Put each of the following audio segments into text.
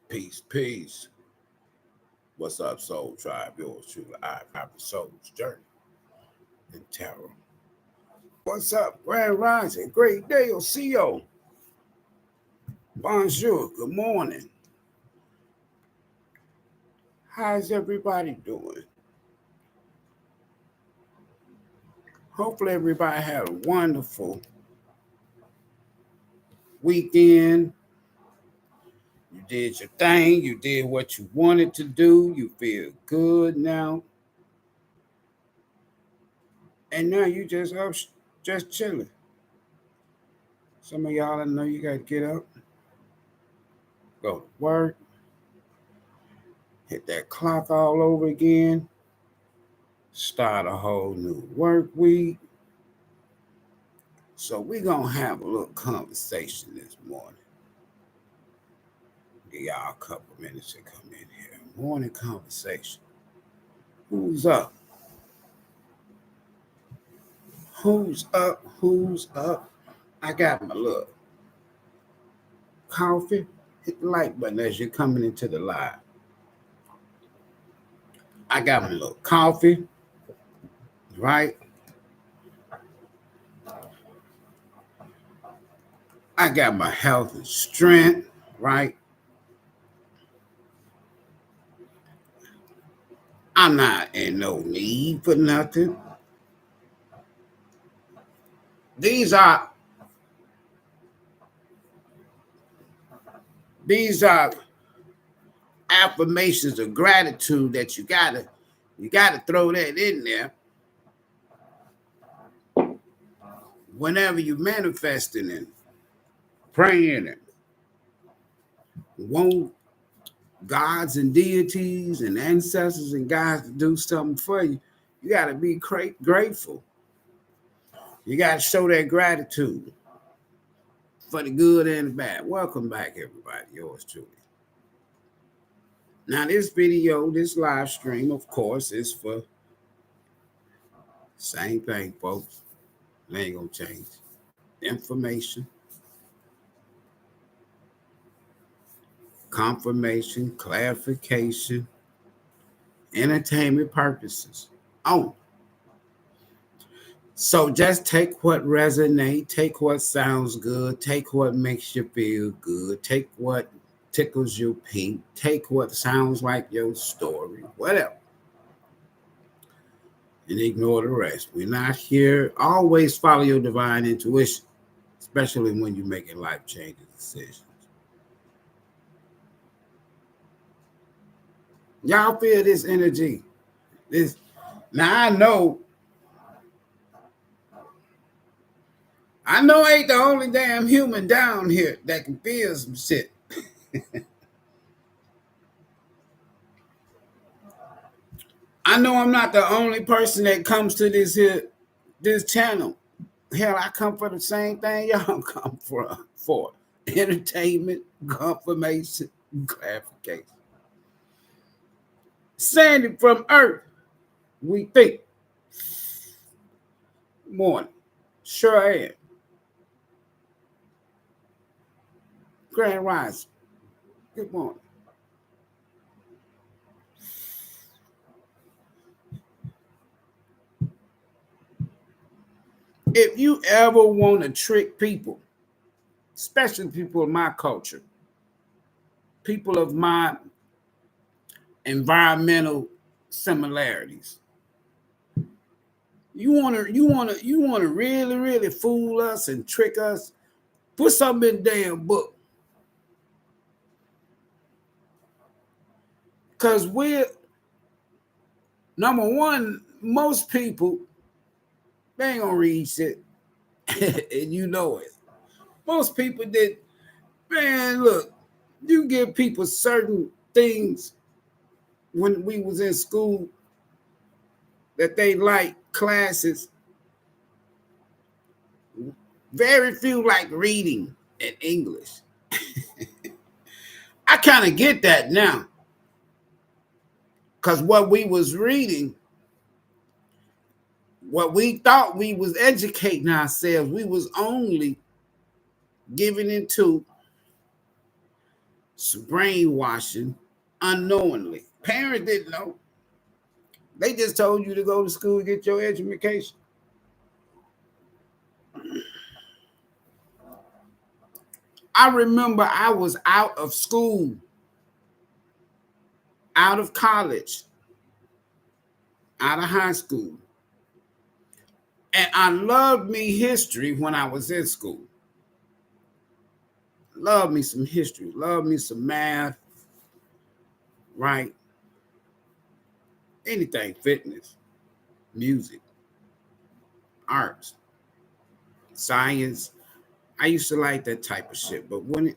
Peace, peace. What's up, Soul Tribe? Yours truly, I Soul's Journey in Tarot. What's up, Grand Rising? Great day, Osiyo. Bonjour, good morning. How's everybody doing? Hopefully, everybody had a wonderful weekend. You did your thing. You did what you wanted to do. You feel good now. And now you just up, just chilling. Some of y'all, I know you got to get up, go to work, hit that clock all over again, start a whole new work week. So we're going to have a little conversation this morning. Give y'all a couple minutes to come in here. Morning conversation. Who's up? Who's up? Who's up? I got my little coffee. Hit the like button as you're coming into the live. I got my little coffee, right? I got my health and strength, right? I'm not in no need for nothing. These are affirmations of gratitude that you gotta throw that in there whenever you're manifesting and praying and want gods and deities and ancestors and guys to do something for you. You gotta be grateful. You gotta show that gratitude for the good and the bad. Welcome back, everybody. Yours truly. Now, this video, this live stream, of course, is for same thing, folks. It ain't gonna change. Information, confirmation, clarification, entertainment purposes. Oh. So just take what resonates, take what sounds good, take what makes you feel good, take what tickles your pink, take what sounds like your story, whatever. And ignore the rest. We're not here. Always follow your divine intuition, especially when you're making life-changing decisions. Y'all feel this energy. Now I know I ain't the only damn human down here that can feel some shit. I know I'm not the only person that comes to this channel. Hell, I come for the same thing y'all come for entertainment, confirmation, clarification. Sandy from Earth, we think. Morning. Sure am. Grand Rising. Good morning. If you ever want to trick people, especially people of my culture, people of my environmental similarities, you want to really fool us and trick us, put something in the damn book. Because we're, number one, most people, they ain't gonna read shit. And you know it. Most people did, man, look, you give people certain things when we was in school that they like classes. Very few like reading and English. I kind of get that now. Because what we was reading, what we thought we was educating ourselves, we was only giving into brainwashing unknowingly. Parents didn't know. They just told you to go to school and get your education. I remember I was out of school, out of college, out of high school. And I loved me history when I was in school. Love me some history, love me some math, right? Anything, fitness, music, arts, science. I used to like that type of shit. But when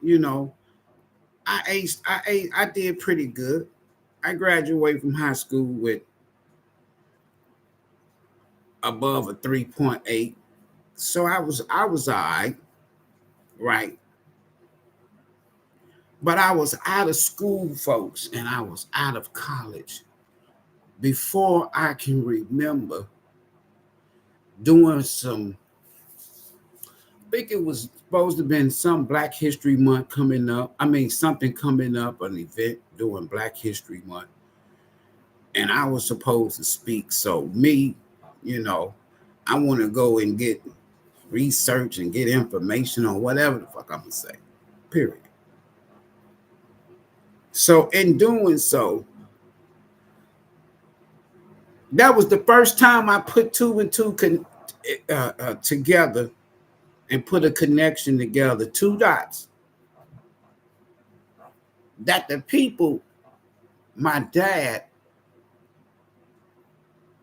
I did pretty good. I graduated from high school with above a 3.8. So I was all right? But I was out of school, folks, and I was out of college before I can remember doing some. I think it was supposed to have been some Black History Month coming up. I mean, something coming up, an event during Black History Month. And I was supposed to speak. So me, I want to go and get research and get information on whatever the fuck I'm going to say, period. So in doing so, that was the first time I put two and two together and put a connection together, two dots, that the people, my dad,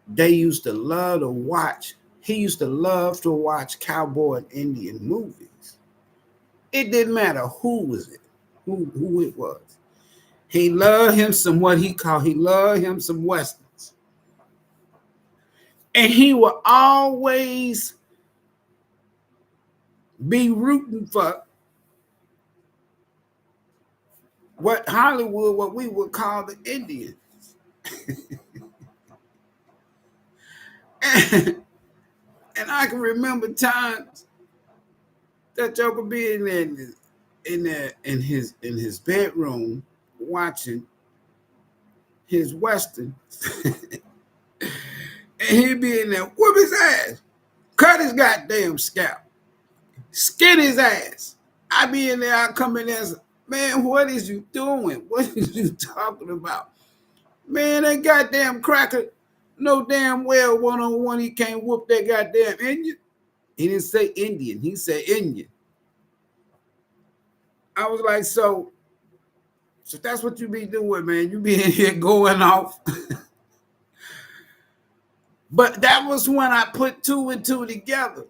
they used to love to watch. He used to love to watch cowboy and Indian movies. It didn't matter who was it, who it was. He loved him some he loved him some Westerns. And he would always be rooting for what Hollywood, what we would call the Indians. and I can remember times that Joker being in his bedroom watching his Western. And he'd be in there, whoop his ass, cut his goddamn scalp, skin his ass. I be in there, I come in there, man, what is you doing? What is you talking about? Man, that goddamn cracker, no damn well one-on-one he can't whoop that goddamn Indian. He didn't say Indian, he said Indian. I was like, so that's what you be doing, man. You be in here going off. But that was when I put two and two together.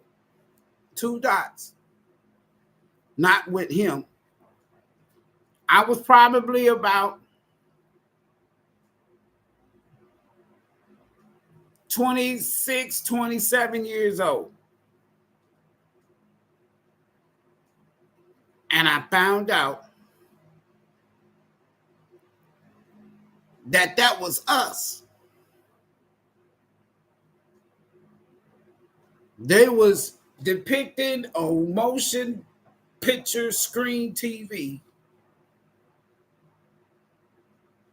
Two dots. Not with him. I was probably about 26, 27 years old. And I found out that was us. They was depicting on motion picture screen TV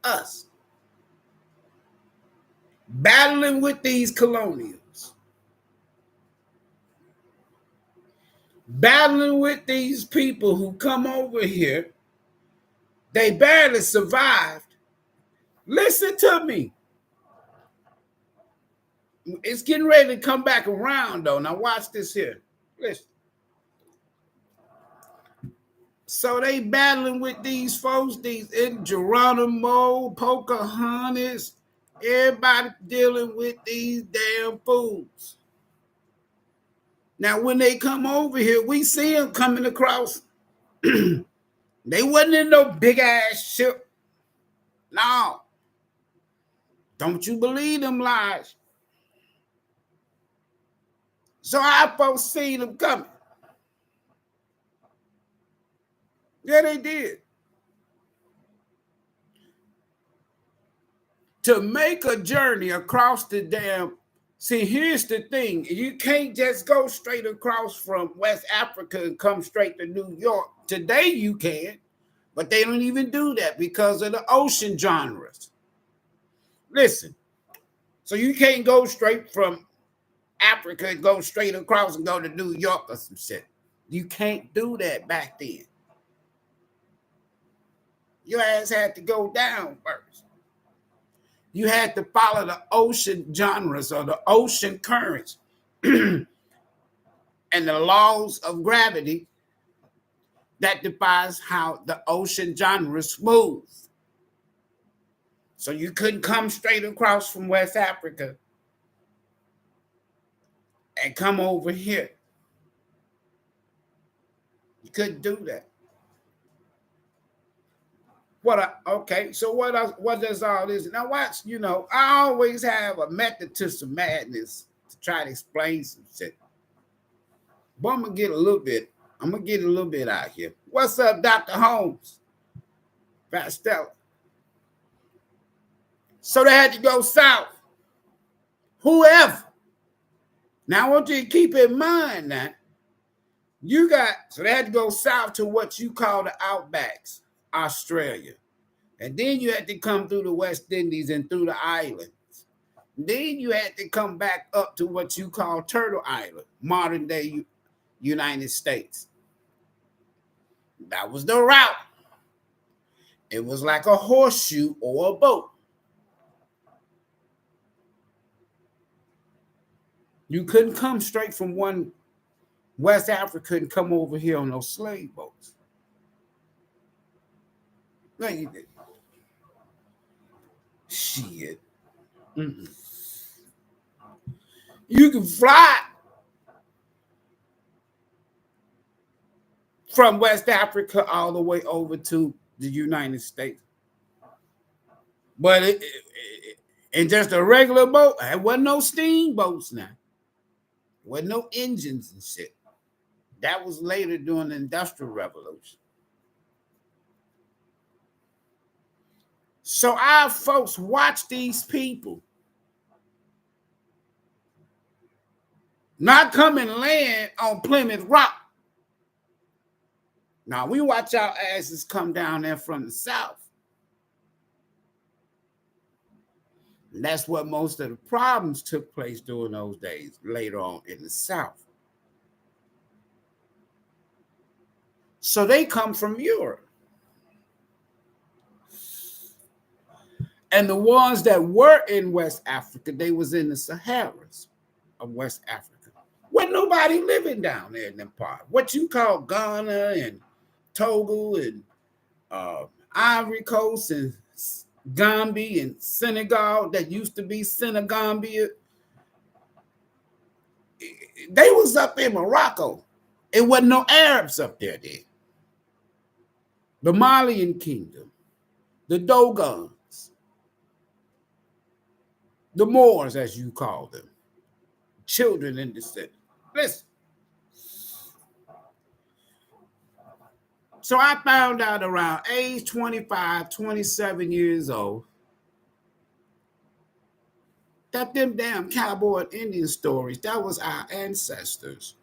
us battling with these colonials, battling with these people who come over here. They barely survived. Listen to me. It's getting ready to come back around, though. Now watch this here. Listen. So they battling with these folks, these Geronimo, Pocahontas, everybody dealing with these damn fools. Now, when they come over here, we see them coming across. They wasn't in no big ass ship. No. Don't you believe them lies. So our folks see them coming. Yeah, they did. To make a journey across the damn. See, here's the thing. You can't just go straight across from West Africa and come straight to New York. Today you can. But they don't even do that because of the ocean genres. Listen, so you can't go straight from Africa and go straight across and go to New York or some shit. You can't do that back then. Your ass had to go down first. You had to follow the ocean genres or the ocean currents and the laws of gravity that defines how the ocean genres move. So you couldn't come straight across from West Africa and come over here. You couldn't do that. Okay, so what does all this? Now watch, I always have a method to some madness to try to explain some shit. But I'm gonna get a little bit out here. What's up, Dr. Holmes? Fastella. So they had to go south. Whoever. Now I want you to keep in mind that so they had to go south to what you call the outbacks, Australia. And then you had to come through the West Indies and through the islands. Then you had to come back up to what you call Turtle Island, modern day United States. That was the route. It was like a horseshoe or a boat. You couldn't come straight from one West Africa and come over here on those slave boats. No, you didn't. Shit. Mm-mm. You can fly from West Africa all the way over to the United States. But in just a regular boat, there wasn't no steamboats now. There wasn't no engines and shit. That was later during the Industrial Revolution. So our folks watch these people not come and land on Plymouth Rock. Now we watch our asses come down there from the south. And that's what most of the problems took place during those days, later on in the south. So they come from Europe. And the ones that were in West Africa, they was in the Saharas of West Africa. Wasn't nobody living down there in them parts. What you call Ghana and Togo and Ivory Coast and Gambia and Senegal, that used to be Senegambia. They was up in Morocco. It wasn't no Arabs up there then. The Malian Kingdom, the Dogons, the Moors, as you call them, children in descent. Listen. So I found out around age 25, 27 years old, that them damn cowboy and Indian stories, that was our ancestors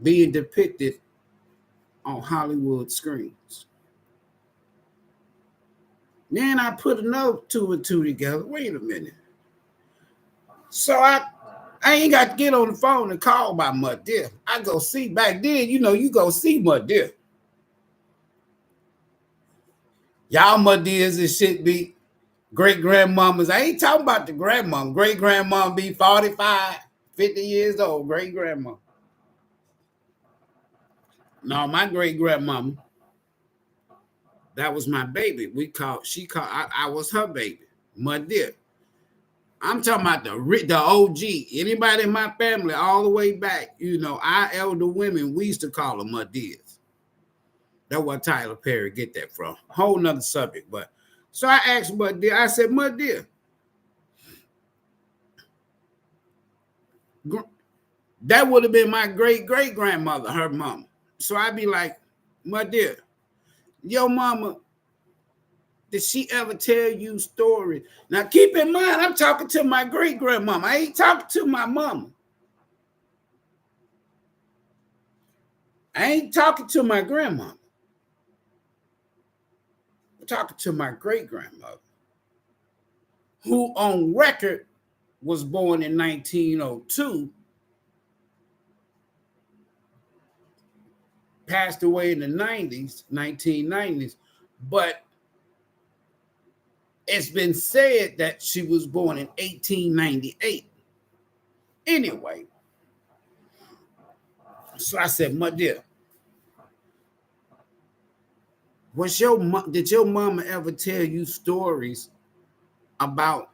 being depicted on Hollywood screens. Then I put another 2 and 2 together. Wait a minute. So I ain't got to get on the phone and call my mother. I go see. Back then, you go see mother. Y'all mother's and shit be great-grandmamas. I ain't talking about the grandmama. Great-grandmama be 45, 50 years old. Great-grandma. No, my great-grandmama, that was my baby. I was her baby. Mother. I'm talking about the OG. Anybody in my family all the way back, our elder women, we used to call them mothers. That's what Tyler Perry get that from. Whole nother subject. But so I asked mother, I said, mother, that would have been my great-great-grandmother, her mama. So I'd be like, mother, your mama, did she ever tell you stories? Now, keep in mind, I'm talking to my great-grandmama. I ain't talking to my mama. I ain't talking to my grandmama. talking to my great-grandmother, who on record was born in 1902, passed away in the 1990s, but it's been said that she was born in 1898. Anyway, so I said, my dear, did your mama ever tell you stories about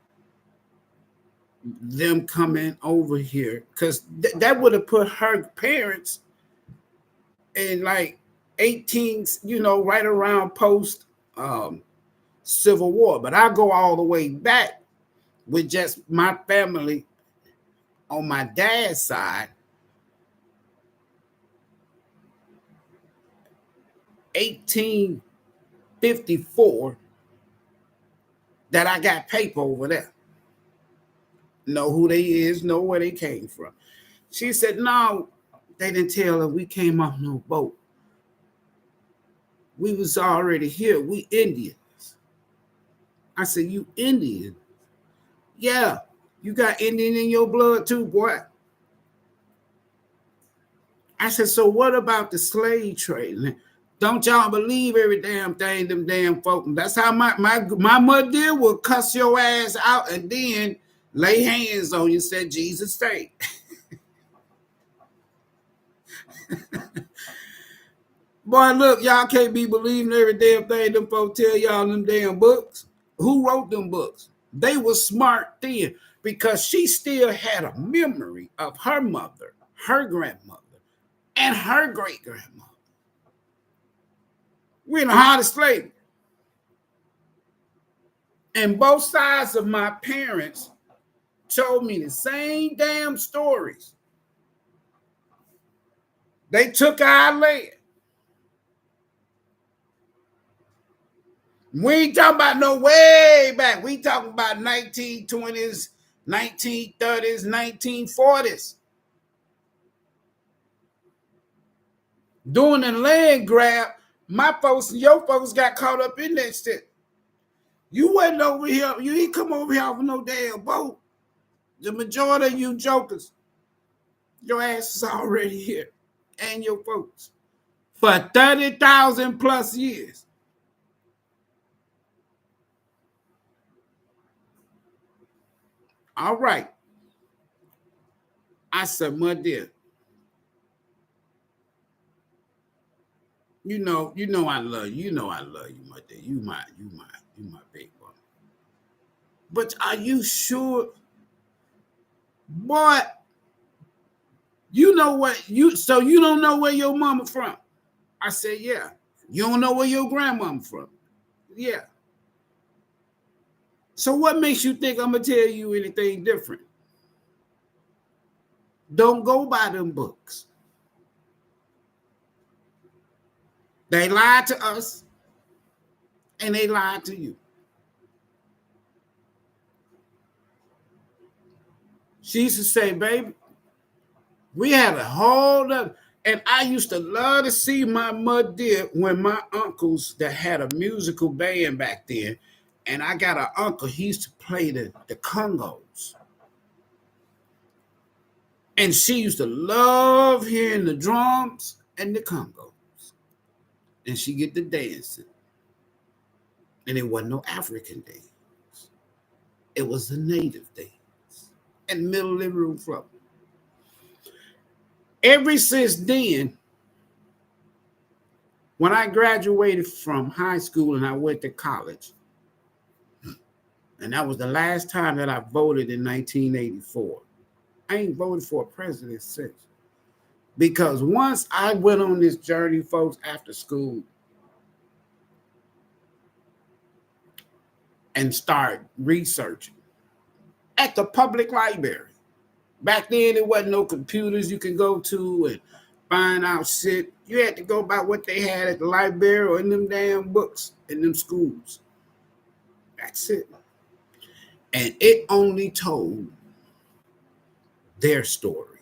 them coming over here? Because that would have put her parents in like 18, right around post Civil War. But I go all the way back with just my family on my dad's side. 1854, that I got paper over there. Know who they is, know where they came from. She said, no, they didn't tell her we came off no boat. We was already here. We Indians. I said, you Indian? Yeah, you got Indian in your blood too, boy. I said, so what about the slave trade? Don't y'all believe every damn thing them damn folk? That's how my mother will cuss your ass out and then lay hands on you and say, Jesus saved. Boy, look, y'all can't be believing every damn thing them folks tell y'all in them damn books. Who wrote them books? They were smart then because she still had a memory of her mother, her grandmother, and her great-grandmother. We're in the heart of slavery. And both sides of my parents told me the same damn stories. They took our land. We ain't talking about no way back. We talking about 1920s, 1930s, 1940s. Doing the land grab, my folks and your folks got caught up in that shit. You wasn't over here. You ain't come over here off no damn boat. The majority of you jokers, your ass is already here. And your folks. For 30,000 plus years. All right. I said, my dear, you know I love you. You know I love you, my dear. You my big one. But are you sure? Boy, you know what so you don't know where your mama from? I said, yeah. You don't know where your grandmama from? Yeah. So what makes you think I'm gonna tell you anything different? Don't go by them books. They lied to us and they lied to you. She used to say, baby, we had a whole other, and I used to love to see my mother when my uncles that had a musical band back then, and I got an uncle, he used to play the congos. And she used to love hearing the drums and the congos. And she get the dancing. And it wasn't no African dance. It was the native dance. And middle living room from. Ever since then, when I graduated from high school and I went to college, and that was the last time that I voted in 1984. I ain't voted for a president since. Because once I went on this journey, folks, after school, and start researching at the public library. Back then, there wasn't no computers you could go to and find out shit. You had to go by what they had at the library or in them damn books in them schools. That's it. And it only told their story.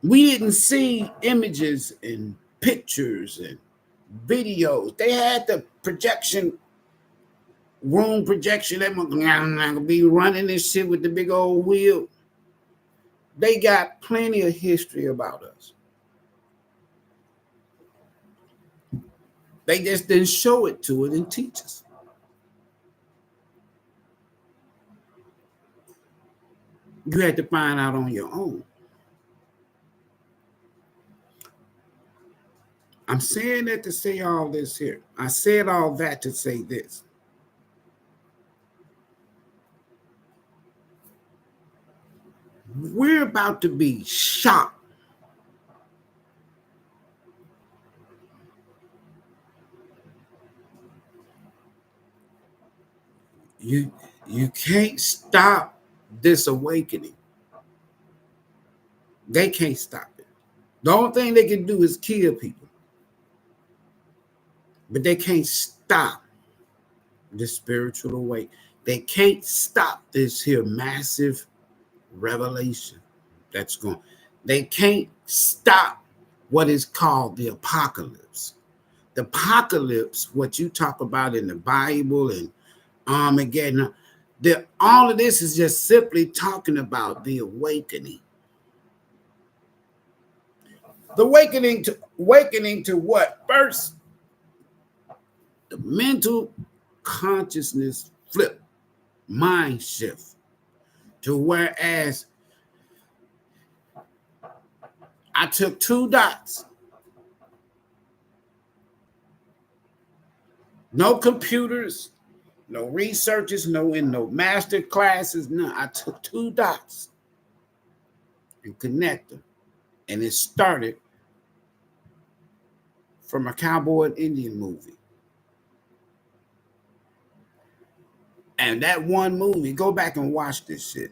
We didn't see images and pictures and videos. They had the room projection. They gonna be running this shit with the big old wheel. They got plenty of history about us. They just didn't show it to it and teach us. You had to find out on your own. I'm saying that to say all this here. I said all that to say this. We're about to be shocked. You can't stop this awakening. They can't stop it. The only thing they can do is kill people. But they can't stop the spiritual awakening. They can't stop this here massive revelation that's going. They can't stop what is called the apocalypse. The apocalypse, what you talk about in the Bible and Armageddon, all of this is just simply talking about the awakening. The awakening to what? First, the mental consciousness flip, mind shift, to whereas I took 2 dots. No computers, no researchers, no master classes, no. I took 2 dots and connect them. And it started from a cowboy and Indian movie. And that one movie, go back and watch this shit.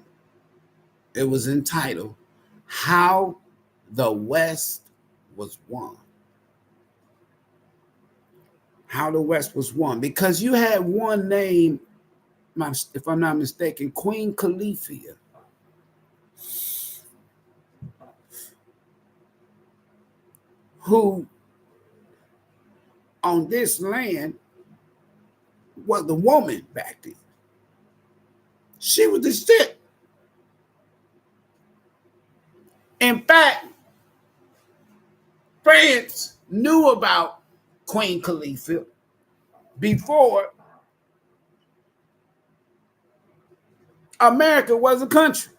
It was entitled How the West Was Won. How the West was won. Because you had one name, if I'm not mistaken, Queen Califia. Who on this land was the woman back then. She was the shit. In fact, France knew about Queen Khalifa before America was a country.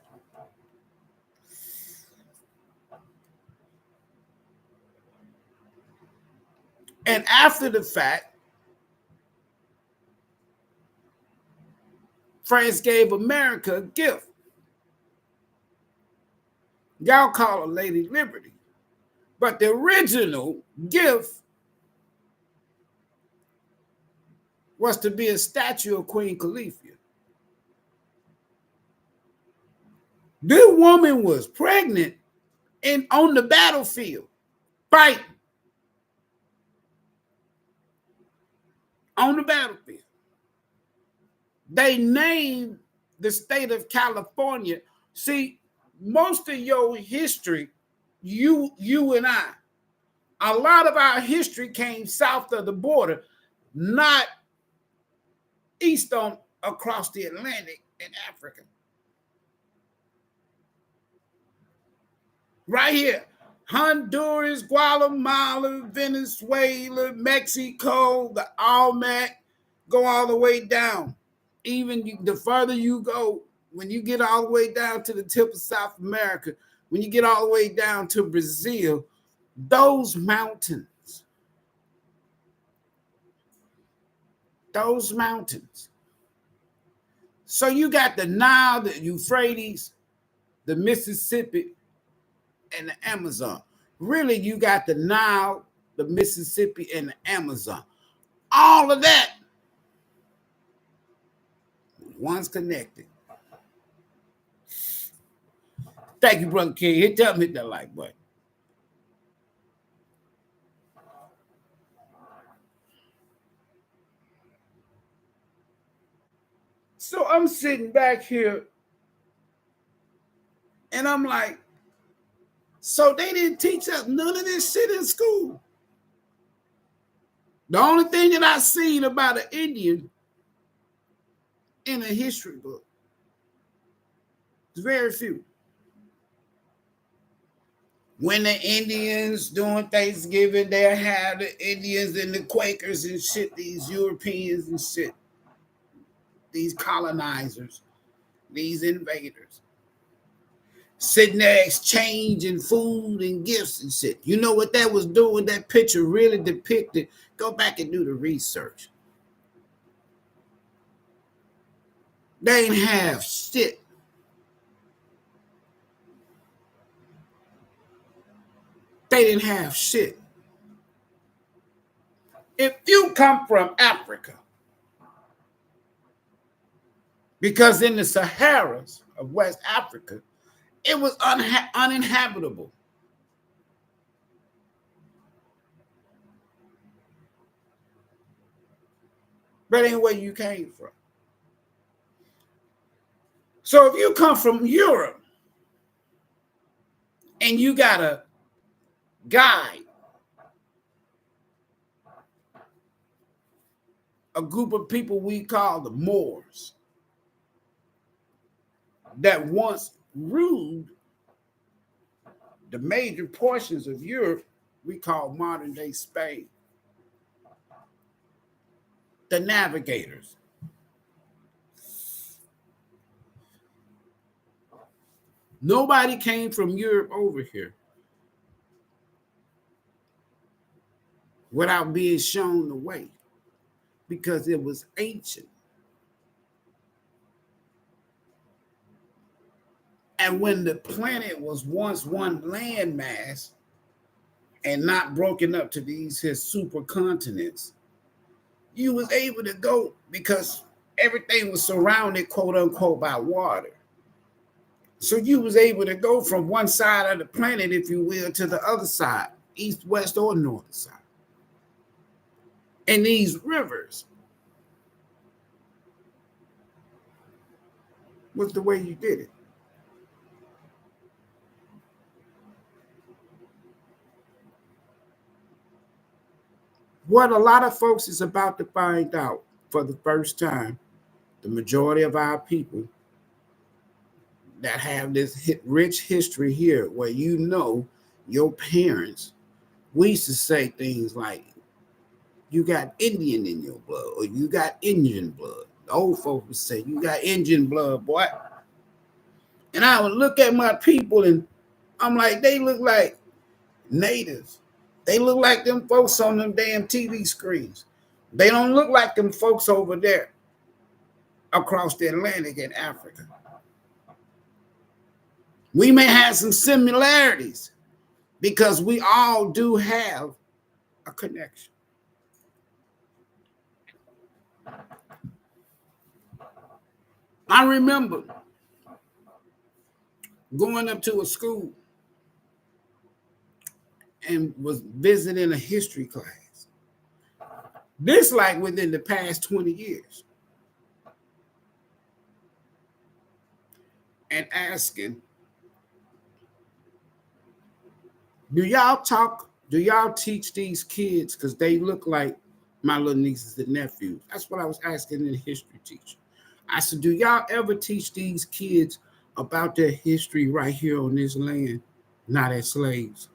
And after the fact, France gave America a gift. Y'all call her Lady Liberty. But the original gift was to be a statue of Queen Khalifa. This woman was pregnant and on the battlefield, fighting. On the battlefield. They named the state of California. See, most of your history, you and I, a lot of our history came south of the border, not east on across the Atlantic in Africa. Right here, Honduras, Guatemala, Venezuela, Mexico, the Almac, go all the way down. Even the further you go, when you get all the way down to the tip of South America, when you get all the way down to Brazil, those mountains. So you got the Nile, the Euphrates, the Mississippi, and the Amazon. Really, you got the Nile, the Mississippi, and the Amazon. All of that, one's connected. Thank you, Brother King. Hit that like button. So I'm sitting back here and I'm like, so they didn't teach us none of this shit in school. The only thing that I've seen about an Indian in a history book is very few. When the Indians doing Thanksgiving, they'll have the Indians and the Quakers and shit, these Europeans and shit, these colonizers, these invaders, sitting there exchanging food and gifts and shit. You know what that was doing? That picture really depicted. Go back and do the research. They ain't have shit. They didn't have shit. If you come from Africa, because in the Saharas of West Africa, it was uninhabitable. That ain't where you came from. So if you come from Europe and you got a guide, a group of people we call the Moors, that once ruled the major portions of Europe, we call modern day Spain. The navigators. Nobody came from Europe over here without being shown the way, because it was ancient. And when the planet was once one landmass and not broken up to these here supercontinents, you was able to go because everything was surrounded, quote unquote, by water. So you was able to go from one side of the planet, if you will, to the other side, east, west, or north side. And these rivers was the way you did it. What a lot of folks is about to find out for the first time, the majority of our people that have this rich history here, where you know your parents, we used to say things like, you got Indian in your blood, or you got Indian blood. The old folks would say, you got Indian blood, boy. And I would look at my people and I'm like, they look like natives. They look like them folks on them damn TV screens. They don't look like them folks over there across the Atlantic in Africa. We may have some similarities because we all do have a connection. I remember going up to a school and was visiting a history class. This like within the past 20 years. And asking, do y'all teach these kids, because they look like my little nieces and nephews? That's what I was asking the history teacher. I said, do y'all ever teach these kids about their history right here on this land, not as slaves?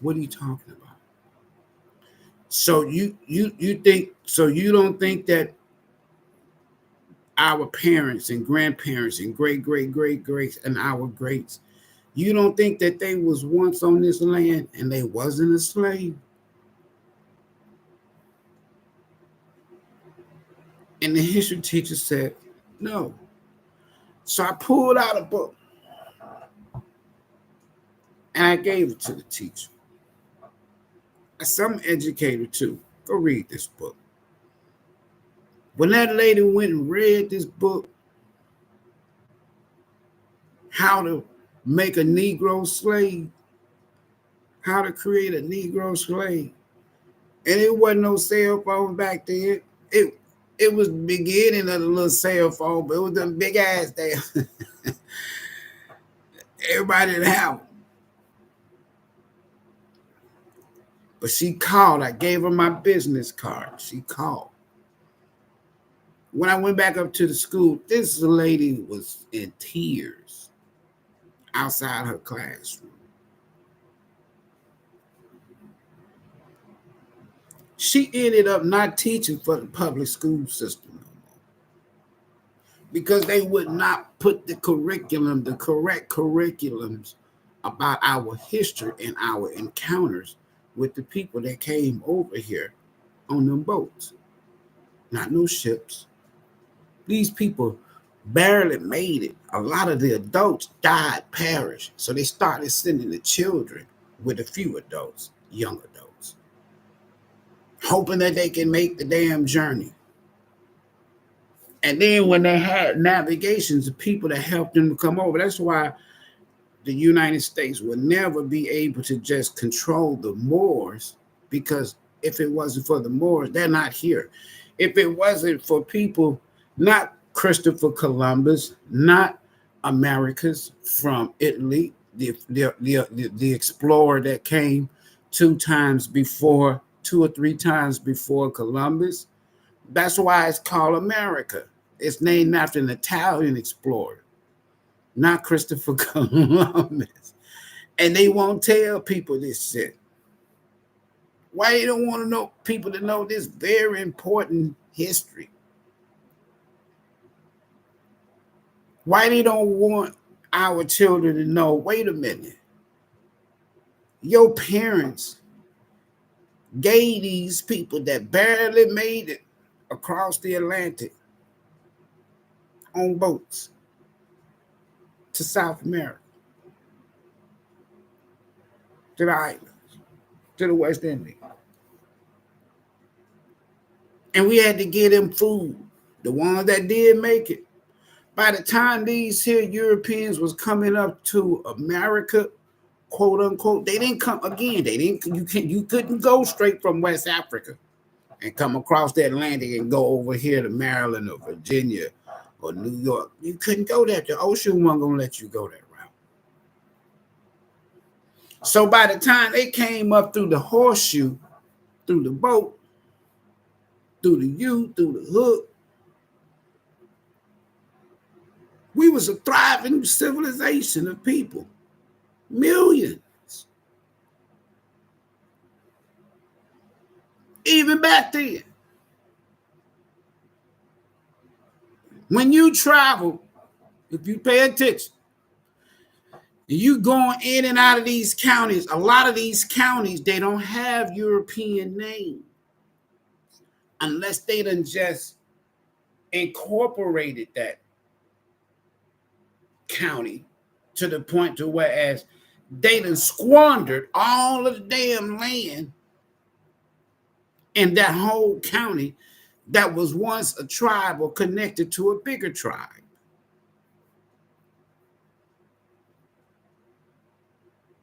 What are you talking about? So you don't think that our parents and grandparents and great and our greats, you don't think that they was once on this land and they wasn't a slave? And the history teacher said, no. So I pulled out a book and I gave it to the teacher. Some educator too. Go read this book. When that lady went and read this book, How to Make a Negro Slave, How to Create a Negro Slave, and it wasn't no cell phone back then. It was the beginning of the little cell phone, but it was them big ass there. Everybody didn't have them. But she called. I gave her my business card. She called. When I went back up to the school, this lady was in tears outside her classroom. She ended up not teaching for the public school system no more because they would not put the correct curriculums about our history and our encounters with the people that came over here on them boats. Not no ships. These people barely made it. A lot of the adults died, perished. So they started sending the children with a few adults, young adults, hoping that they can make the damn journey. And then when they had navigations, the people that helped them to come over, that's why the United States would never be able to just control the Moors, because if it wasn't for the Moors, they're not here. If it wasn't for people, not Christopher Columbus, not Americus from Italy, the explorer that came two or three times before Columbus. That's why it's called America. It's named after an Italian explorer, not Christopher Columbus. And they won't tell people this shit. Why they don't want to know people to know this very important history? Why they don't want our children to know, wait a minute, your parents gave these people that barely made it across the Atlantic on boats to South America, to the islands, to the West Indies. And we had to give them food. The ones that did make it. By the time these here Europeans was coming up to America, quote unquote, they didn't come again. You couldn't go straight from West Africa and come across the Atlantic and go over here to Maryland or Virginia or New York. You couldn't go there. The ocean wasn't gonna let you go that route. So by the time they came up through the horseshoe, through the boat, through the U, through the hook, we was a thriving civilization of people. Millions. Even back then. When you travel, if you pay attention, you going in and out of these counties, a lot of these counties, they don't have European names unless they done just incorporated that county to the point to whereas they done squandered all of the damn land in that whole county that was once a tribe or connected to a bigger tribe.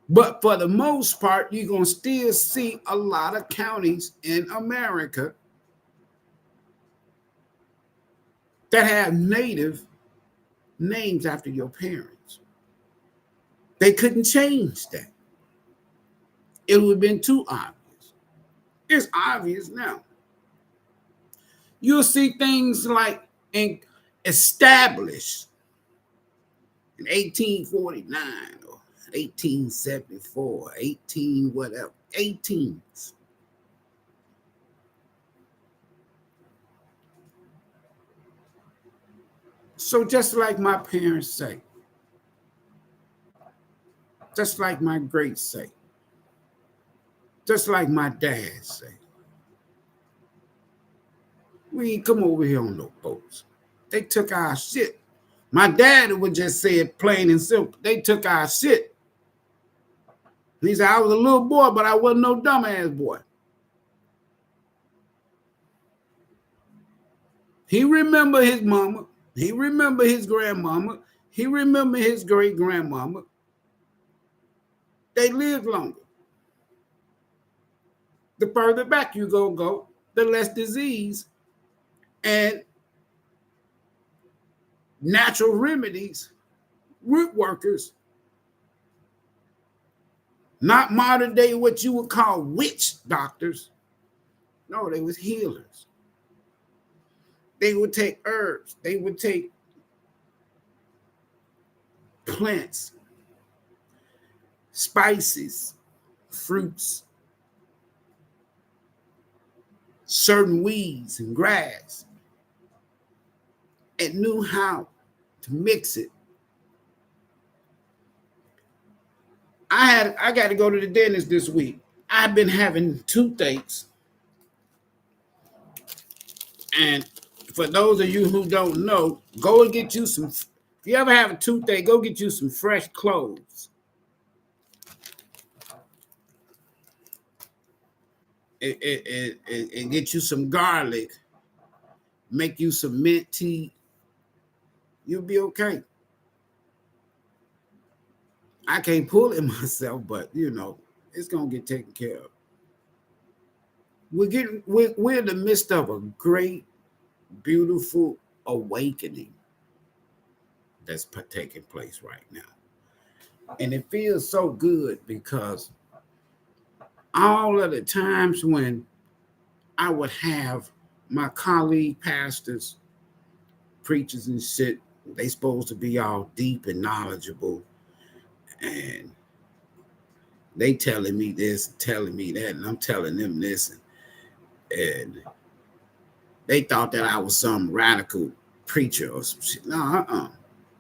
But for the most part, you're going to still see a lot of counties in America that have native names after your parents. They couldn't change that. It would have been too obvious. It's obvious now. You'll see things like established in 1849 or 1874, 18 whatever, 18s. So just like my parents say, just like my greats say, just like my dad say, we ain't come over here on no boats. They took our shit. My dad would just say it plain and simple. They took our shit. He said, I was a little boy, but I wasn't no dumbass boy. He remember his mama. He remember his grandmama. He remember his great grandmama. They lived longer. The further back you go, the less disease and natural remedies, root workers, Not modern day what you would call witch doctors. No, they was healers. They would take herbs. They would take plants, spices, fruits, certain weeds and grass, and knew how to mix it. I got to go to the dentist this week. I've been having toothaches. And for those of you who don't know, go and get you some. If you ever have a toothache, go get you some fresh cloves. And get you some garlic. Make you some mint tea. You'll be okay. I can't pull it myself, but it's gonna get taken care of. We're in the midst of a great, beautiful awakening that's taking place right now. And it feels so good because all of the times when I would have my colleague pastors, preachers and shit, they supposed to be all deep and knowledgeable, and they telling me this, telling me that, and I'm telling them this, and they thought that I was some radical preacher or some shit. No,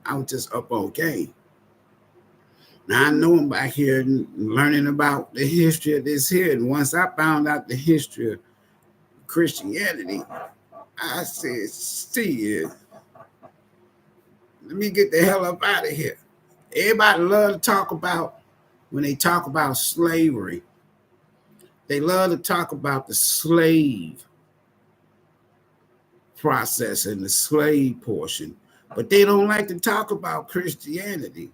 I was just up on game. Now I know I'm back here learning about the history of this here, and once I found out the history of Christianity, I said, see, let me get the hell up out of here. Everybody love to talk about, when they talk about slavery, they love to talk about the slave process and the slave portion, but they don't like to talk about Christianity.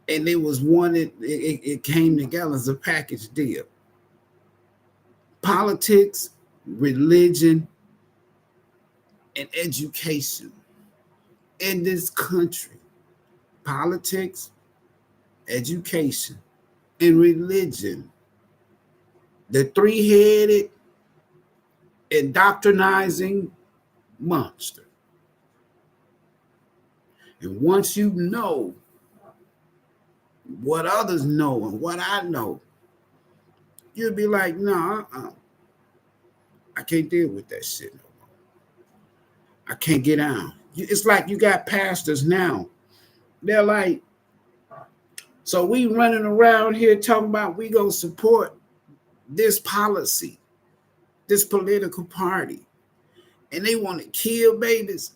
And it was one, it came together as a package deal. Politics, religion, and education in this country. Politics, education, and religion. The three-headed indoctrinizing monster. And once you know what others know and what I know, you'll be like, no, I can't deal with that shit no more. I can't get down. It's like you got pastors now. They're like, so we running around here talking about we gonna support this policy, this political party, and they want to kill babies.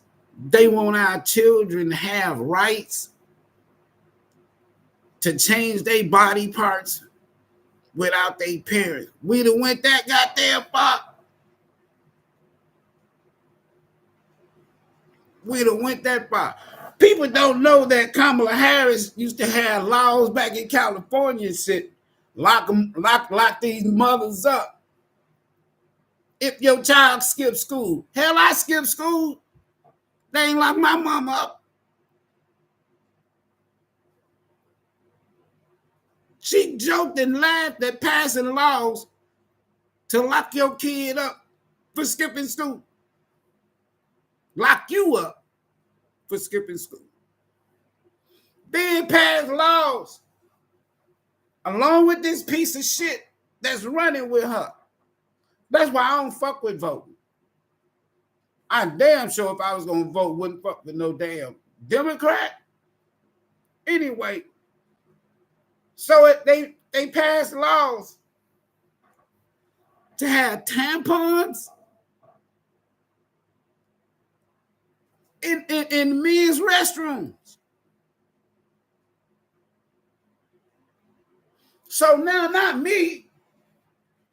They want our children to have rights to change their body parts without their parents. We done went that goddamn far. We done went that far. People don't know that Kamala Harris used to have laws back in California and shit. Lock these mothers up. If your child skips school. Hell, I skipped school. They ain't lock my mama up. She joked and laughed at passing laws to lock your kid up for skipping school. Lock you up for skipping school. Then pass laws along with this piece of shit that's running with her. That's why I don't fuck with voting. I'm damn sure if I was going to vote, wouldn't fuck with no damn Democrat. Anyway, so they passed laws to have tampons in men's restrooms. So now, not me.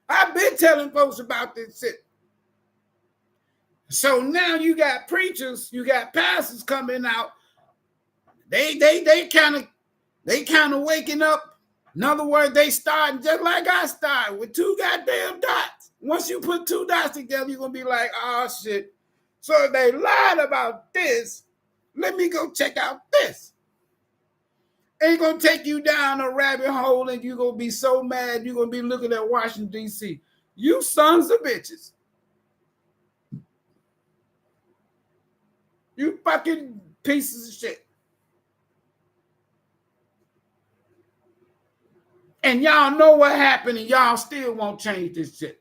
I've been telling folks about this shit. So now you got preachers, you got pastors coming out. They kind of waking up. In other words, they starting just like I started with two goddamn dots. Once you put two dots together, you're gonna be like, oh shit. So if they lied about this, let me go check out this. Ain't gonna take you down a rabbit hole and you're gonna be so mad you're gonna be looking at Washington, D.C. You sons of bitches. You fucking pieces of shit. And y'all know what happened and y'all still won't change this shit.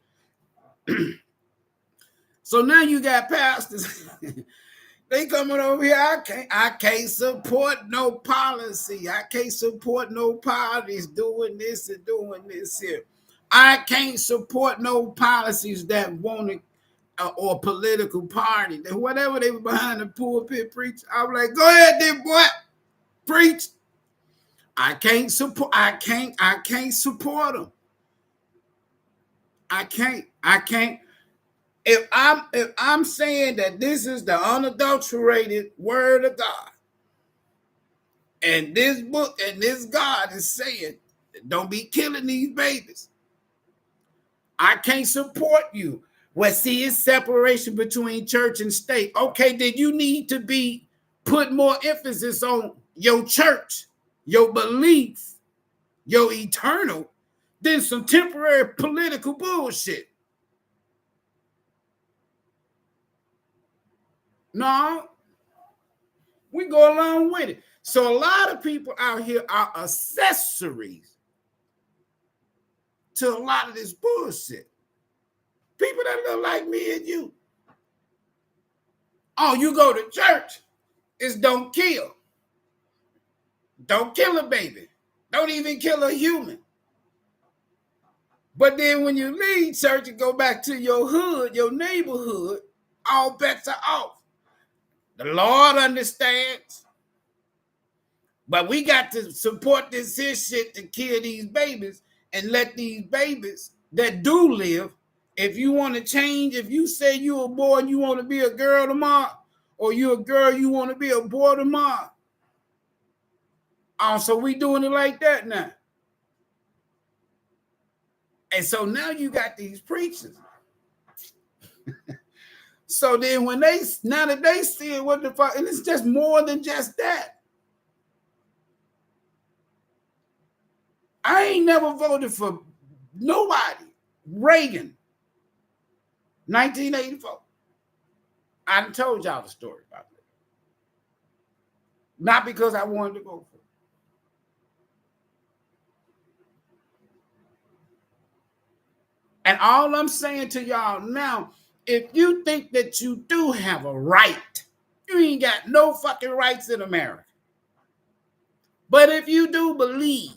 So now you got pastors. They coming over here. I can't support no policy. I can't support no parties doing this and doing this here. I can't support no policies that want to or political party. Whatever they were behind the pulpit preach. I was like, go ahead, then, boy. Preach. I can't support them. I can't. If I'm saying that this is the unadulterated word of God, and this book and this God is saying, don't be killing these babies. I can't support you. Well, see, it's separation between church and state. Okay, then you need to be put more emphasis on your church, your belief, your eternal, than some temporary political bullshit. No, we go along with it. So a lot of people out here are accessories to a lot of this bullshit. People that look like me and you. Oh, you go to church, it's don't kill. Don't kill a baby. Don't even kill a human. But then when you leave church and go back to your hood, your neighborhood, all bets are off. The Lord understands. But we got to support this here shit to kill these babies and let these babies that do live, if you want to change, if you say you're a boy and you want to be a girl tomorrow, or you're a girl, you want to be a boy tomorrow. Oh, so we doing it like that now. And so now you got these preachers. So then when now that they see it, what the fuck, and it's just more than just that. I ain't never voted for nobody. Reagan, 1984. I done told y'all the story about that. Not because I wanted to vote for it. And all I'm saying to y'all now, if you think that you do have a right, you ain't got no fucking rights in America. But if you do believe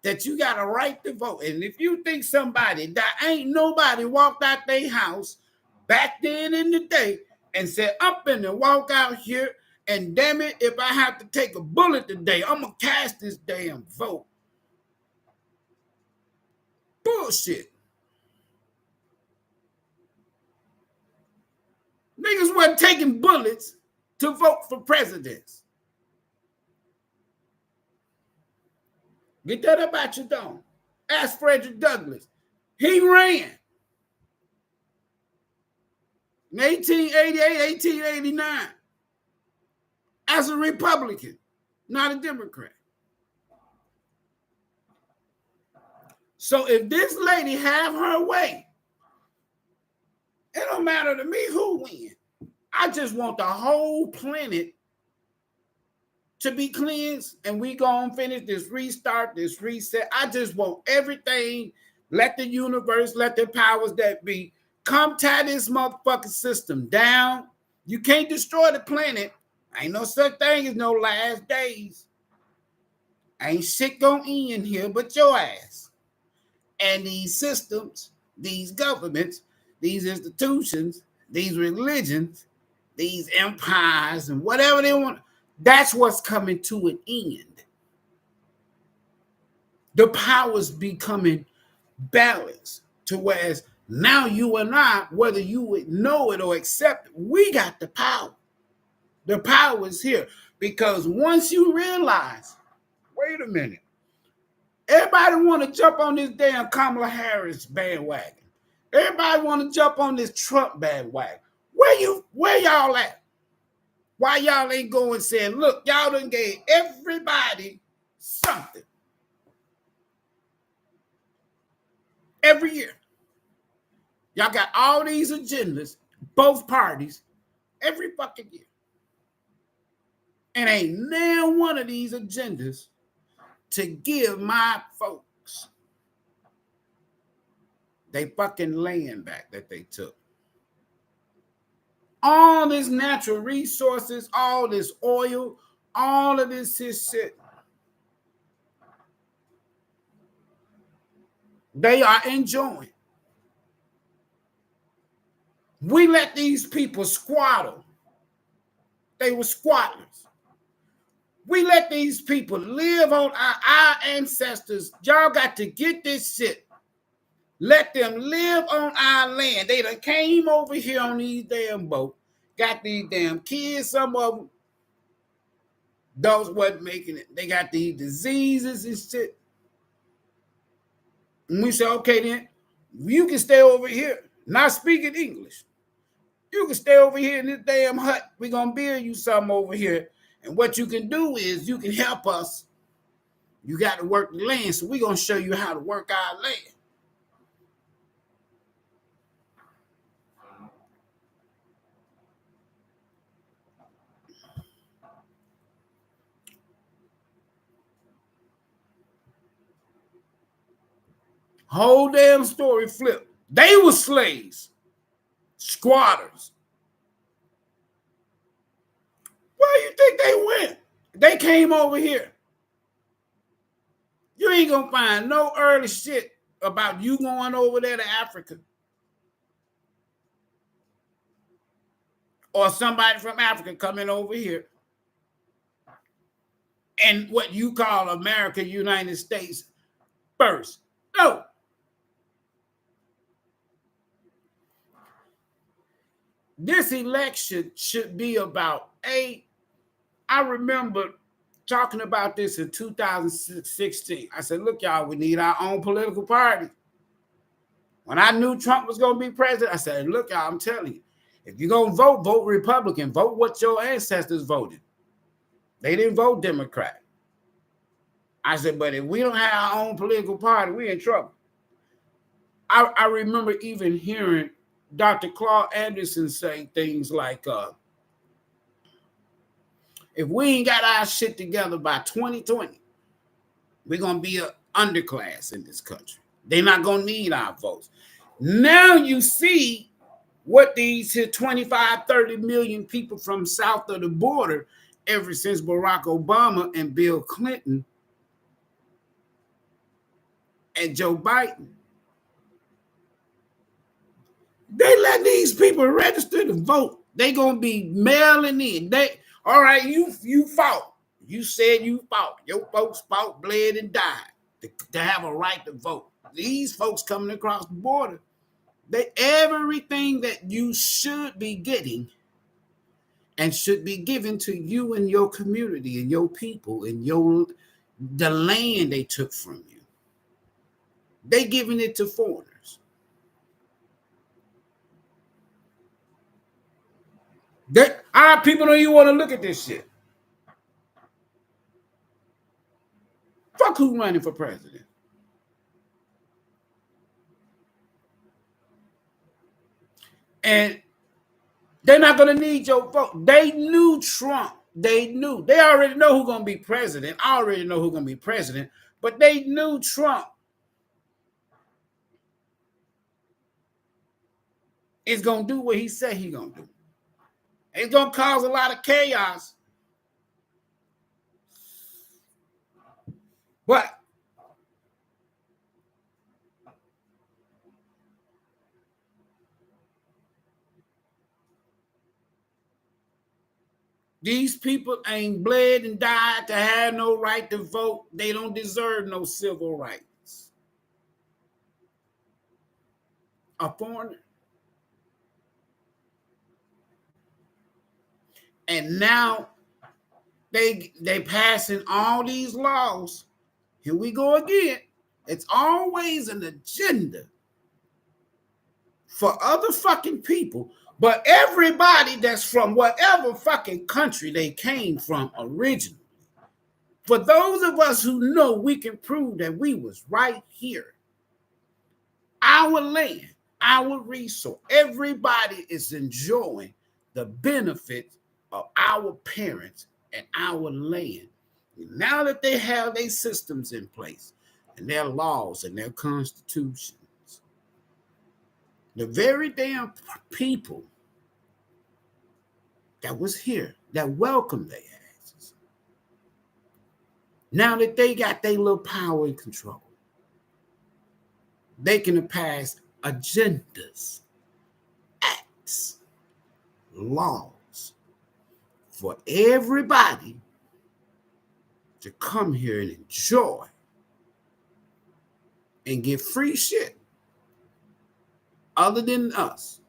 that you got a right to vote, and if you think somebody that ain't nobody walked out their house back then in the day and said, I'm finna walk out here and damn it, if I have to take a bullet today, I'm gonna cast this damn vote. Bullshit. Niggas wasn't taking bullets to vote for presidents. Get that up out your dome. Ask Frederick Douglass. He ran in 1888, 1889 as a Republican, not a Democrat. So if this lady have her way, it don't matter to me who wins. I just want the whole planet to be cleansed, and we gonna finish this restart, this reset. I just want everything. Let the universe, let the powers that be come tie this motherfucking system down. You can't destroy the planet. Ain't no such thing as no last days. Ain't shit gonna end here but your ass. And these systems, these governments, these institutions, these religions, these empires, and whatever they want, that's what's coming to an end. The powers becoming balanced to whereas now you and I, whether you would know it or accept it, we got the power. The power is here because once you realize, wait a minute, everybody want to jump on this damn Kamala Harris bandwagon. Everybody want to jump on this Trump bandwagon. Where y'all at? Why y'all ain't going saying, look, y'all done gave everybody something every year. Y'all got all these agendas, both parties, every fucking year. And ain't now one of these agendas to give my folks they fucking land back that they took. All this natural resources, all this oil, all of this shit, they are enjoying. We let these people squaddle. They were squatters. We let these people live on our ancestors. Y'all got to get this shit. Let them live on our land. They done came over here on these damn boats. Got these damn kids, some of them. Those wasn't making it. They got these diseases and shit. And we say, okay, then, you can stay over here, not speaking English. You can stay over here in this damn hut. We're going to build you something over here. And what you can do is you can help us. You got to work the land, so we're going to show you how to work our land. Whole damn story flip. They were slaves, squatters. Where do you think they went? They came over here. You ain't gonna find no early shit about you going over there to Africa. Or somebody from Africa coming over here. And what you call America, United States first. No. This election should be about I remember talking about this in 2016. I said, look, y'all, we need our own political party. When I knew Trump was going to be president, I said, look, y'all, I'm telling you, if you're going to vote, vote Republican. Vote what your ancestors voted. They didn't vote Democrat. I said, but if we don't have our own political party, we're in trouble. I remember even hearing Dr. Claude Anderson say things like, if we ain't got our shit together by 2020, we're going to be an underclass in this country. They're not going to need our votes. Now you see what these 25, 30 million people from south of the border, ever since Barack Obama and Bill Clinton and Joe Biden, they let these people register to vote. They going to be mailing in. All right, you fought. You said you fought. Your folks fought, bled, and died to have a right to vote. These folks coming across the border, everything that you should be getting and should be given to you and your community and your people and the land they took from you. They giving it to foreigners. Our people don't even want to look at this shit. Fuck who's running for president. And they're not going to need your vote. They knew Trump. They knew. They already know who's going to be president. I already know who's going to be president. But they knew Trump is going to do what he said he's going to do. It's going to cause a lot of chaos. But these people ain't bled and died to have no right to vote. They don't deserve no civil rights. A foreigner. And now they passing all these laws. Here we go again. It's always an agenda for other fucking people, But everybody that's from whatever fucking country they came from originally, for those of us who know, we can prove that we was right here. Our land, our resource, everybody is enjoying the benefits of our parents and our land. Now that they have their systems in place and their laws and their constitutions, the very damn people that was here, that welcomed their asses, now that they got their little power and control, they can pass agendas, acts, laws for everybody to come here and enjoy and get free shit other than us.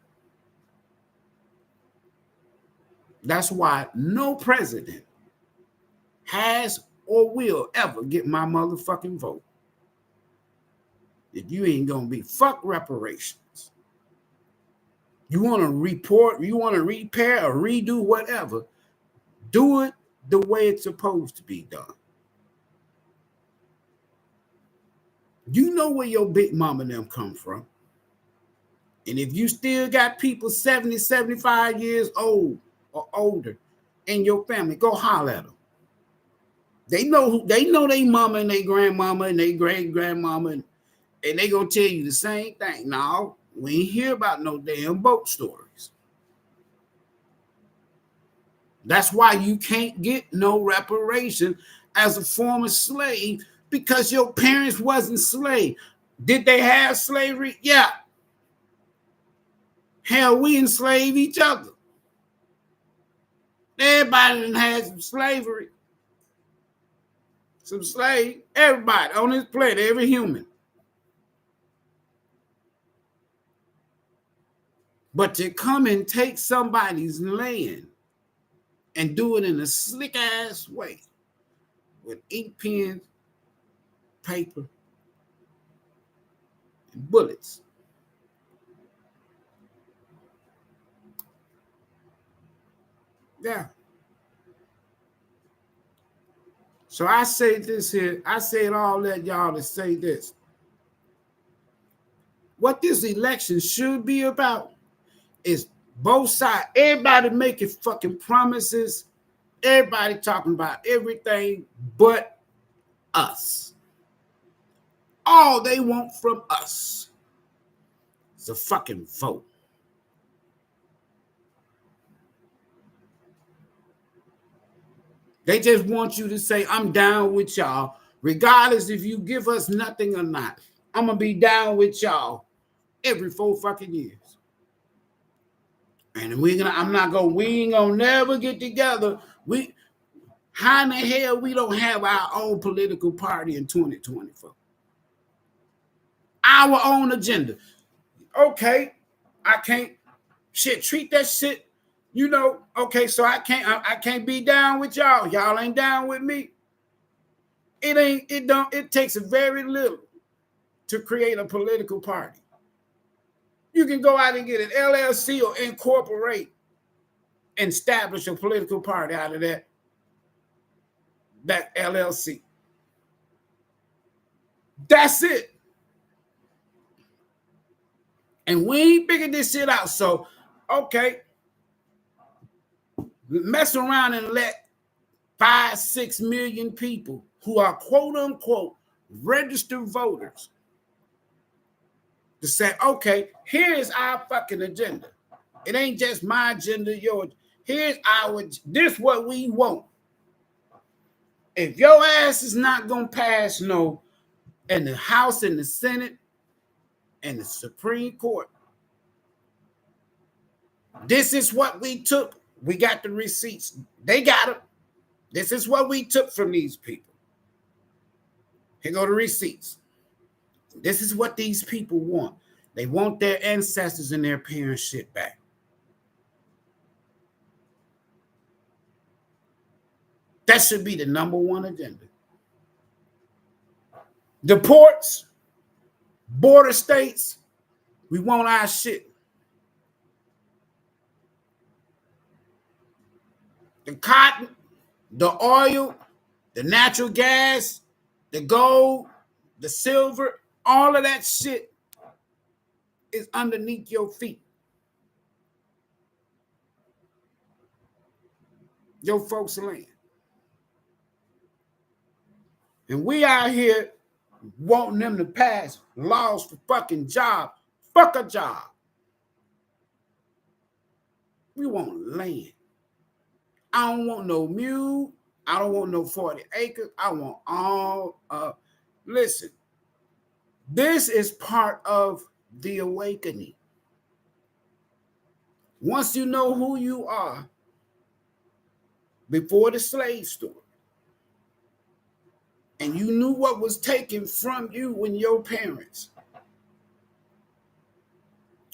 That's why no president has or will ever get my motherfucking vote. If you ain't gonna be fuck reparations. You want to report, you want to repair or redo whatever, do it the way it's supposed to be done. You know where your big mama and them come from. And if you still got people 70, 75 years old or older in your family, go holler at them. They know their mama and their grandmama and their great-grandmama, and they gonna tell you the same thing. No, we ain't hear about no damn boat stories. That's why you can't get no reparation as a former slave, because your parents wasn't slaves. Did they have slavery? Yeah. Hell, we enslave each other. Everybody done had some slavery. Some slave. Everybody on this planet, every human. But to come and take somebody's land and do it in a slick ass way with ink pens, paper, and bullets. Yeah. So I say this here, I say it all that y'all to say this. What this election should be about is both sides, everybody making fucking promises, everybody talking about everything but us. All they want from us is a fucking vote. They just want you to say, I'm down with y'all, regardless if you give us nothing or not. I'm going to be down with y'all every 4 fucking years. And we ain't gonna never get together. How in the hell we don't have our own political party in 2024? Our own agenda. Okay, I can't treat that shit. Okay, so I can't be down with y'all. Y'all ain't down with me. It takes a very little to create a political party. You can go out and get an LLC or incorporate and establish a political party out of that LLC. That's it. And we ain't figured this shit out. So, okay, mess around and let 5-6 million people who are quote unquote registered voters to say, okay, here's our fucking agenda. It ain't just my agenda, yours. This what we want. If your ass is not gonna pass no in the House and the Senate and the Supreme Court, this is what we took. We got the receipts. They got them. This is what we took from these people. Here go the receipts. This is what these people want. They want their ancestors and their parents' shit back. That should be the number one agenda. The ports, border states, we want our shit. the cotton, the oil, the natural gas, the gold, the silver, all of that shit is underneath your feet. Your folks' land. And we out here wanting them to pass laws for fucking job. Fuck a job. We want land. I don't want no mule. I don't want no 40 acres. I want all listen. This is part of the awakening. Once you know who you are before the slave story, and you knew what was taken from you when your parents,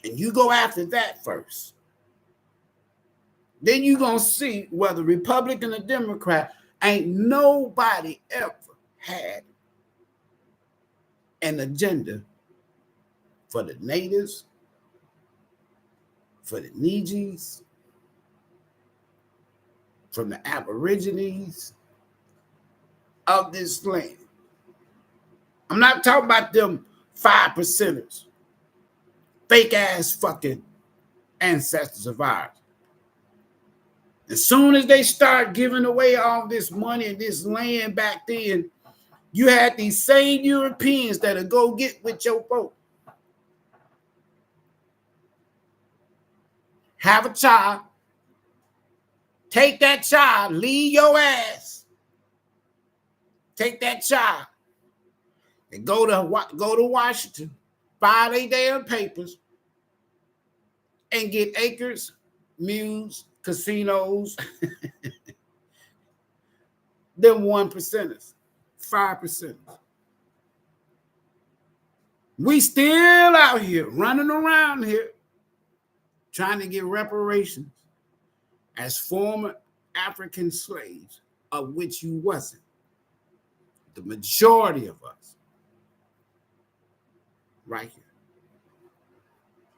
and you go after that first, then you're going to see whether Republican or Democrat, ain't nobody ever had an agenda for the natives, for the Negies, from the Aborigines of this land. I'm not talking about them 5%ers, fake ass fucking ancestors of ours. As soon as they start giving away all this money and this land back then, you had these same Europeans that'll go get with your folk. Have a child, take that child, leave your ass, take that child, and go to Washington, file their damn papers, and get acres, mules, casinos, them 1%ers, 5%ers. We still out here running around here trying to get reparations as former African slaves, of which you wasn't. The majority of us, right here.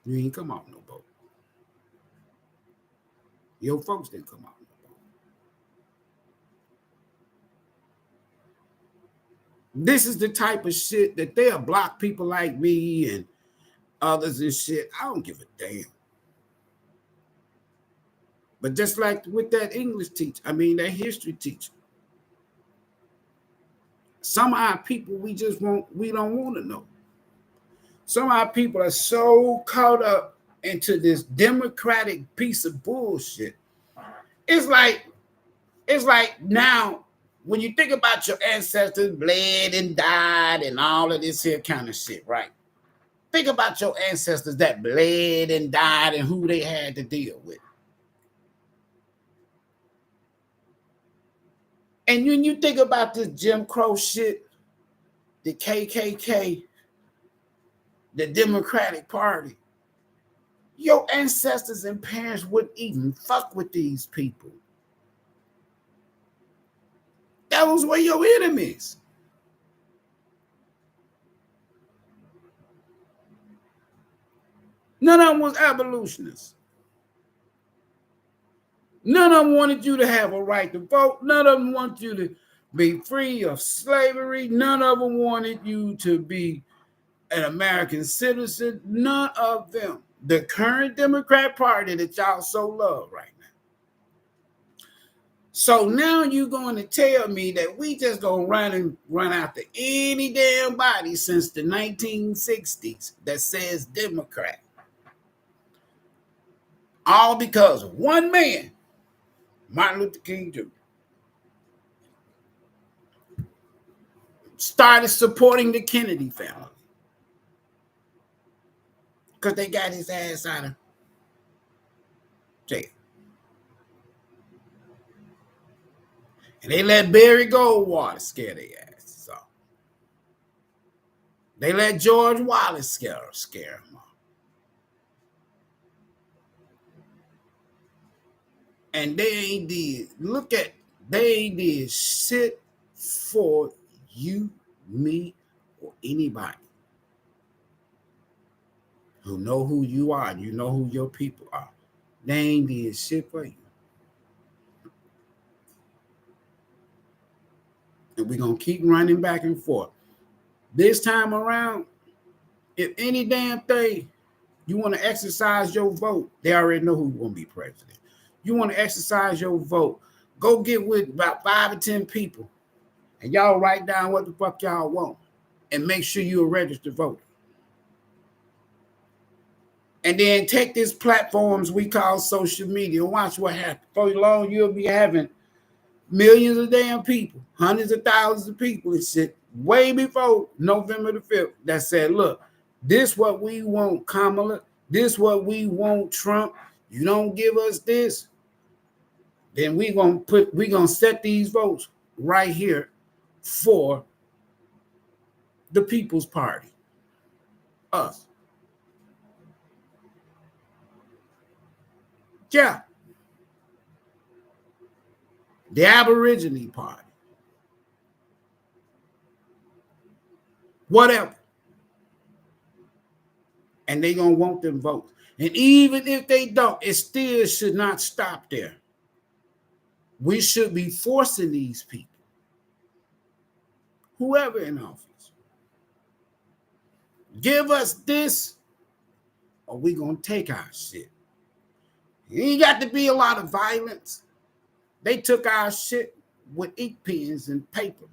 You ain't come off no boat. Your folks didn't come off no boat. This is the type of shit that they'll block people like me and others and shit. I don't give a damn. But just like with that English teacher, that history teacher, some of our people we don't want to know. Some of our people are so caught up into this democratic piece of bullshit. It's like now, when you think about your ancestors bled and died and all of this here kind of shit, right? Think about your ancestors that bled and died and who they had to deal with. And when you think about this Jim Crow shit, the KKK, the Democratic Party, your ancestors and parents wouldn't even fuck with these people. Those were your enemies. None of them was abolitionists. None of them wanted you to have a right to vote. None of them wanted you to be free of slavery. None of them wanted you to be an American citizen. None of them. The current Democrat Party that y'all so love right now. So now you're going to tell me that we just going to run after any damn body since the 1960s that says Democrat. All because of one man, Martin Luther King Jr. started supporting the Kennedy family because they got his ass out of jail. And they let Barry Goldwater scare their asses off. They let George Wallace scare them off. And they ain't did shit for you, me, or anybody who know who you are and you know who your people are. They ain't did shit for you. we're going to keep running back and forth. This time around, if any damn thing you want to exercise your vote, they already know who's going to be president. You want to exercise your vote, go get with about 5 or 10 people, and y'all write down what the fuck y'all want, and make sure you're a registered voter. And then take these platforms we call social media and watch what happens. For long, you'll be having millions of damn people, hundreds of thousands of people and shit way before November the 5th that said, look, this what we want, Kamala. This what we want, Trump. You don't give us this, then we're gonna set these votes right here for the People's Party. Us. Yeah. The Aborigine Party. Whatever. And they're going to want them votes. And even if they don't, it still should not stop there. We should be forcing these people, whoever in office, give us this or we're going to take our shit. It ain't got to be a lot of violence. They took our shit with ink pens and paper.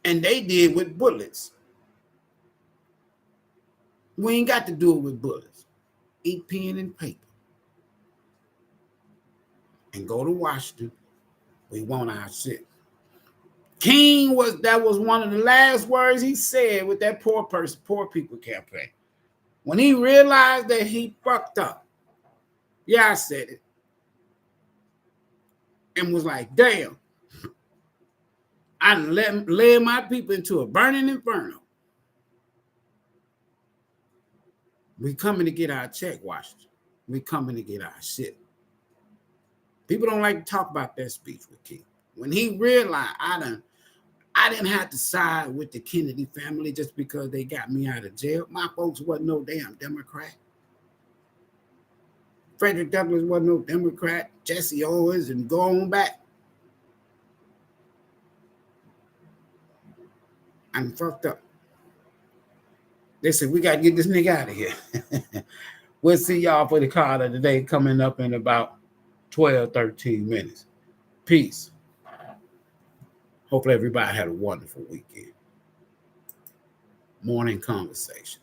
And they did with bullets. We ain't got to do it with bullets. Ink pen and paper. And go to Washington. We want our shit. King that was one of the last words he said with that poor people campaign. When he realized that he fucked up. Yeah, I said it. And was like, damn. I led my people into a burning inferno. We coming to get our check, Washington. We coming to get our shit. People don't like to talk about that speech with King. When he realized I didn't have to side with the Kennedy family just because they got me out of jail. My folks wasn't no damn Democrat. Frederick Douglass wasn't no Democrat. Jesse Owens and go on back. I'm fucked up. They said, we got to get this nigga out of here. We'll see y'all for the card of the day coming up in about 12, 13 minutes. Peace. Hopefully everybody had a wonderful weekend. Morning conversation.